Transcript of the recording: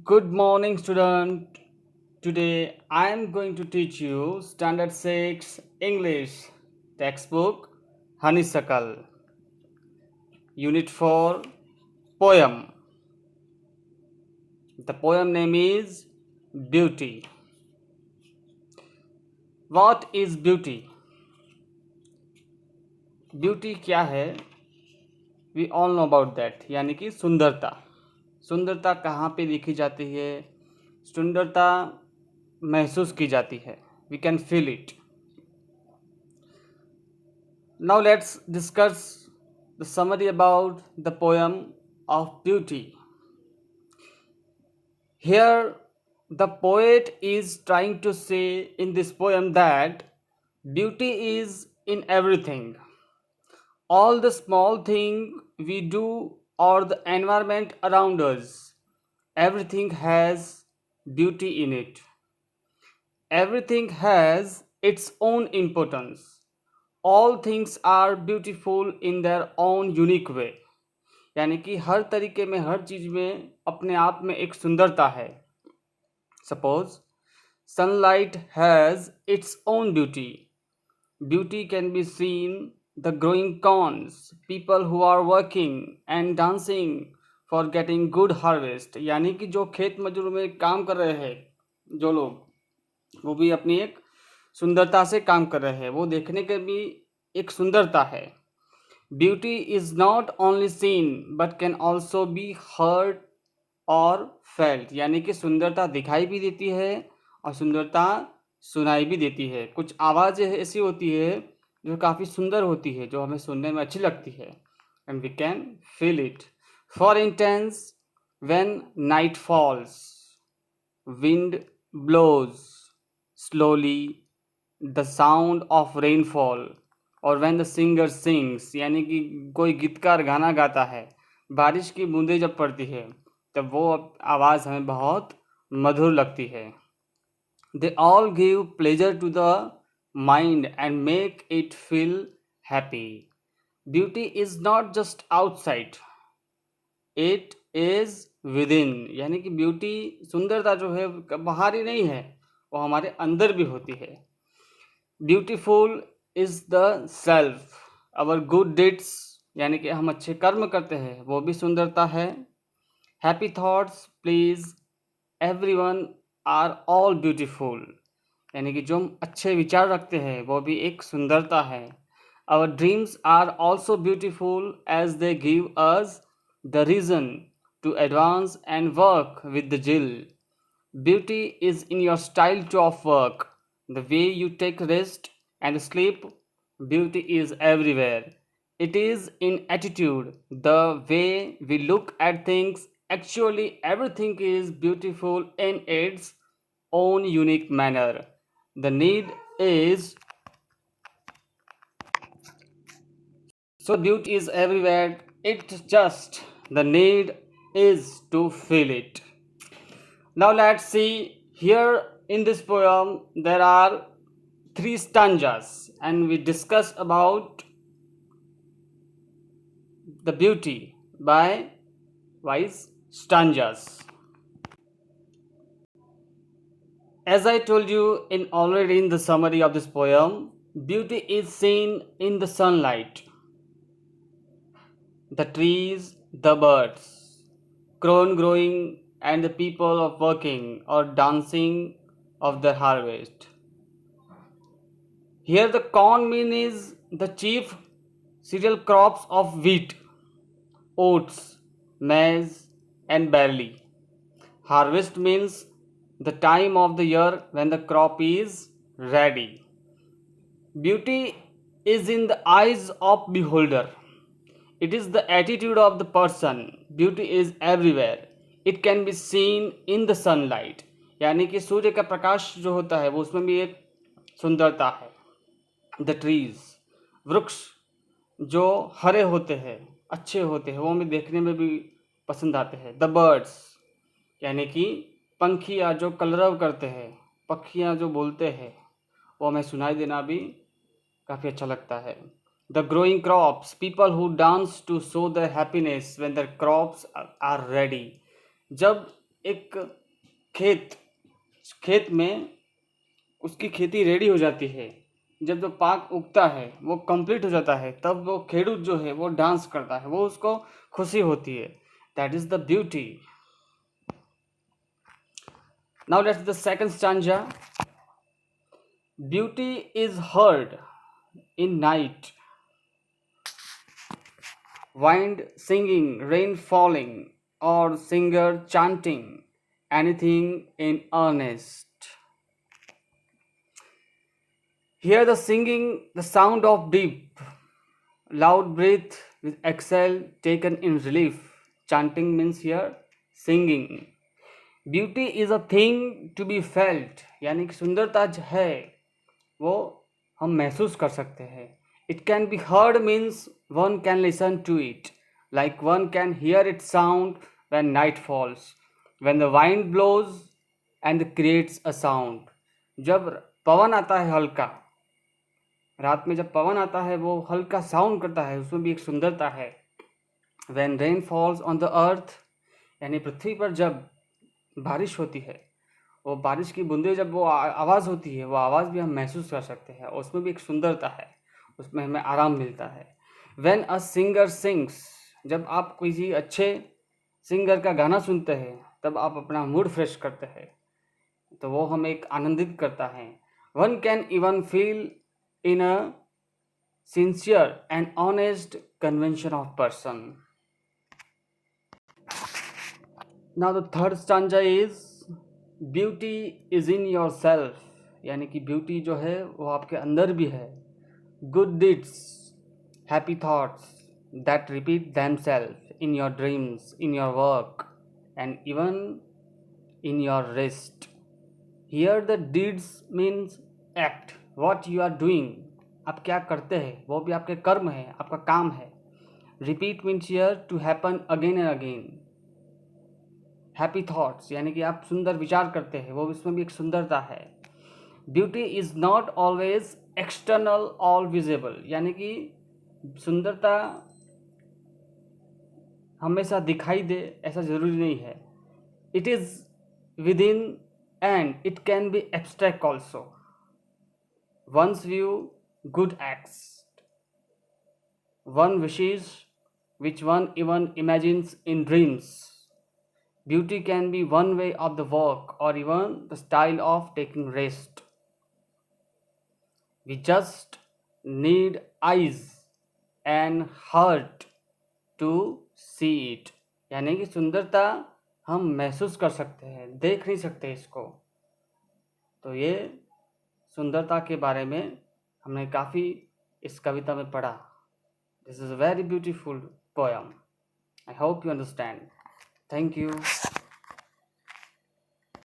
Good morning, student. Today I am going to teach you Standard 6 English textbook Honeysuckle, Unit 4 Poem. The poem name is Beauty. What is beauty? Beauty क्या है? We all know about that. यानी कि सुंदरता. सुंदरता कहाँ पे देखी जाती है? सुंदरता महसूस की जाती है. We can feel it. Now let's discuss the summary about the poem of beauty. Here the poet is trying to say in this poem that beauty is in everything. All the small thing we do or the environment around us, everything has beauty in it. Everything has its own importance. All things are beautiful in their own unique way. यानी कि हर तरीके में हर चीज़ में अपने आप में एक सुंदरता है. Suppose sunlight has its own beauty. Beauty can be seen the growing corns, people who are working and dancing for getting good harvest. यानी कि जो खेत मजदूर में काम कर रहे हैं जो लोग, वो भी अपनी एक सुंदरता से काम कर रहे हैं. वो देखने के भी एक सुंदरता है. Beauty is not only seen but can also be heard और felt. यानी कि सुंदरता दिखाई भी देती है और सुंदरता सुनाई भी देती है. कुछ आवाज़ें ऐसी होती है जो काफ़ी सुंदर होती है, जो हमें सुनने में अच्छी लगती है. And we can feel it. For instance, when night falls, wind blows slowly, the sound of rainfall, और when the singer sings, यानी कि कोई गीतकार गाना गाता है, बारिश की बूंदें जब पड़ती है तब वो आवाज़ हमें बहुत मधुर लगती है. They all give pleasure to the mind and make it feel happy. Beauty is not just outside, it is within. यानी कि ब्यूटी सुंदरता जो है बाहर ही नहीं है, वो हमारे अंदर भी होती है. Beautiful is the self. Our good डिड्स, यानी कि हम अच्छे कर्म करते हैं, वो भी सुंदरता है. Happy thoughts please everyone are all beautiful. यानी कि जो हम अच्छे विचार रखते हैं वो भी एक सुंदरता है. Our dreams are also beautiful as they give us the reason to advance and work with the zeal. Beauty is in your style to of work, the way you take rest and sleep. Beauty is everywhere. It is in attitude, the way we look at things. Actually, everything is beautiful in its own unique manner. The need is beauty is everywhere. It's just the need is to feel it. Now let's see. Here in this poem there are 3 stanzas and we discuss about the beauty by wise stanzas. As I told you already in the summary of this poem, beauty is seen in the sunlight, the trees, the birds, corn growing, and the people of working or dancing of their harvest. Here the corn mean is the chief cereal crops of wheat, oats, maize, and barley. Harvest means the time of the year when the crop is ready. Beauty is in the eyes of beholder. It is the attitude of the person. Beauty is everywhere. It can be seen in the sunlight. यानी कि सूर्य का प्रकाश जो होता है वो उसमें भी एक सुंदरता है. The trees, वृक्ष जो हरे होते हैं, अच्छे होते हैं, वो हमें देखने में भी पसंद आते हैं. The birds, यानी कि पंखियाँ जो कलरव करते हैं, पक्षियाँ जो बोलते हैं, वो हमें सुनाई देना भी काफ़ी अच्छा लगता है. The growing crops, people who dance to show their happiness when their crops are ready. जब एक खेत खेत में उसकी खेती रेडी हो जाती है, जब जो पाक उगता है वो कंप्लीट हो जाता है, तब वो खेडूत जो है वो डांस करता है, वो उसको खुशी होती है. That is the beauty. Now let's the second stanza. Beauty is heard in night, wind singing, rain falling, or singer chanting anything in earnest. Hear the singing, the sound of deep, loud breath with exhale taken in relief. Chanting means here singing. Beauty is a thing to be felt, यानी कि सुंदरता जो है वो हम महसूस कर सकते हैं. It can be heard means one can listen to it, like one can hear its sound when night falls, when the wind blows and creates a sound. जब पवन आता है हल्का, रात में जब पवन आता है वो हल्का साउंड करता है, उसमें भी एक सुंदरता है. When rain falls on the earth, यानी पृथ्वी पर जब बारिश होती है, वो बारिश की बूंदें जब वो आवाज़ होती है, वो आवाज़ भी हम महसूस कर सकते हैं, उसमें भी एक सुंदरता है, उसमें हमें आराम मिलता है. When a singer sings, जब आप किसी अच्छे सिंगर का गाना सुनते हैं तब आप अपना मूड फ्रेश करते हैं, तो वो हमें एक आनंदित करता है. One can even feel in a sincere and honest convention of person. Now the third stanza is beauty is in your self, यानी कि ब्यूटी जो है वो आपके अंदर भी है. Good deeds, happy thoughts that repeat them self in your dreams, in your work and even in your rest. Here the deeds means act, what you are doing, आप क्या करते हैं, वो भी आपके कर्म है, आपका काम है. Repeat means here to happen again and again. Happy thoughts, यानी कि आप सुंदर विचार करते हैं, वो इसमें भी एक सुंदरता है. Beauty is not always external all visible, यानी कि सुंदरता हमेशा दिखाई दे ऐसा ज़रूरी नहीं है. It is within and it can be abstract also. Once view good acts, one wishes which one even imagines in dreams. Beauty can be one way of the work or even the style of taking rest. We just need eyes and heart to see it. यानी कि सुंदरता हम महसूस कर सकते हैं, देख नहीं सकते इसको. तो ये सुंदरता के बारे में हमने काफ़ी इस कविता में पढ़ा. This is a very beautiful poem. I hope you understand. Thank you.